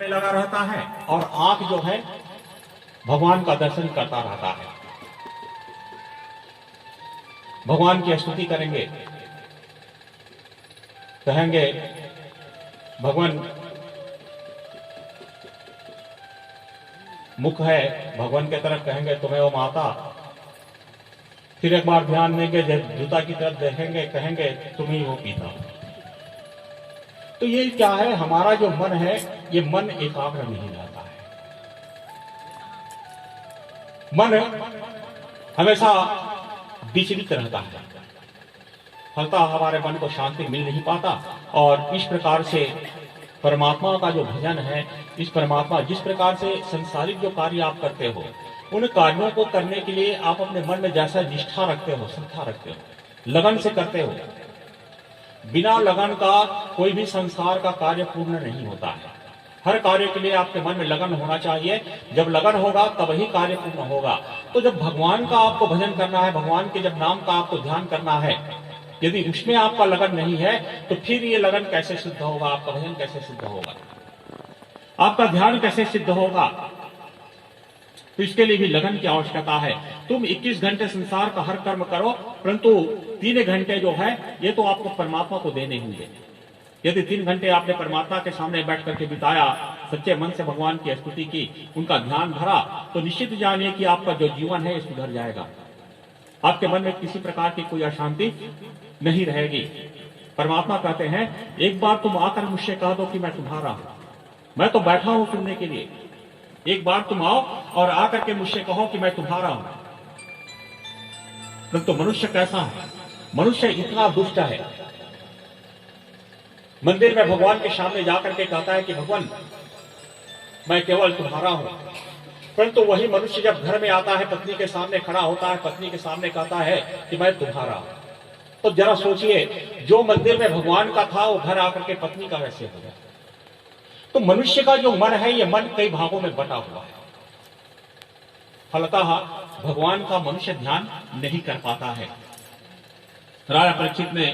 लगा रहता है और आंख जो है भगवान का दर्शन करता रहता है। भगवान की स्तुति करेंगे, कहेंगे भगवान मुख है, भगवान की तरफ कहेंगे तुम्हें वो माता। फिर एक बार ध्यान देंगे, जूता की तरफ देखेंगे, कहेंगे तुम ही हो पिता। तो ये क्या है, हमारा जो मन है ये मन एकाग्र नहीं रहता है। मन हमेशा विचलित रहता है, फलता हमारे मन को शांति मिल नहीं पाता। और इस प्रकार से परमात्मा का जो भजन है, इस परमात्मा जिस प्रकार से संसारिक जो कार्य आप करते हो, उन कार्यों को करने के लिए आप अपने मन में जैसा निष्ठा रखते हो, श्रद्धा रखते हो, लगन से करते हो। बिना लगन का कोई भी संसार का कार्य पूर्ण नहीं होता है। हर कार्य के लिए आपके मन में लगन होना चाहिए। जब लगन होगा तब ही कार्य पूर्ण होगा। तो जब भगवान का आपको भजन करना है, भगवान के जब नाम का आपको ध्यान करना है, यदि उसमें आपका लगन नहीं है तो फिर ये लगन कैसे सिद्ध होगा, आपका भजन कैसे सिद्ध होगा, आपका ध्यान कैसे सिद्ध होगा। तो इसके लिए भी लगन की आवश्यकता है। तुम 21 घंटे संसार का हर कर्म करो, परंतु 3 घंटे जो है ये तो आपको परमात्मा को देने होंगे। यदि 3 घंटे आपने परमात्मा के सामने बैठ करके बिताया, सच्चे मन से भगवान की स्तुति की, उनका ध्यान धरा, तो निश्चित जानिए कि आपका जो जीवन है सुधर जाएगा। आपके मन में किसी प्रकार की कोई अशांति नहीं रहेगी। परमात्मा कहते हैं, एक बार तुम आकर मुझसे कह दो कि मैं तुम्हारा हूं, मैं तो बैठा हूं सुनने के लिए। एक बार तुम आओ और आकर के मुझसे कहो कि मैं तुम्हारा हूं। परंतु मनुष्य कैसा है, मनुष्य इतना दुष्ट है, मंदिर में भगवान के सामने जाकर के कहता है कि भगवान मैं केवल तुम्हारा हूं, परंतु वही मनुष्य जब घर में आता है, पत्नी के सामने खड़ा होता है, पत्नी के सामने कहता है कि मैं तुम्हारा हूं। तो जरा सोचिए, जो मंदिर में भगवान का था वो घर आकर के पत्नी का कैसे हो गया। तो मनुष्य का जो मन है ये मन कई भागों में बटा हुआ है। फलतः भगवान का मनुष्य ध्यान नहीं कर पाता है। राजा परीक्षित ने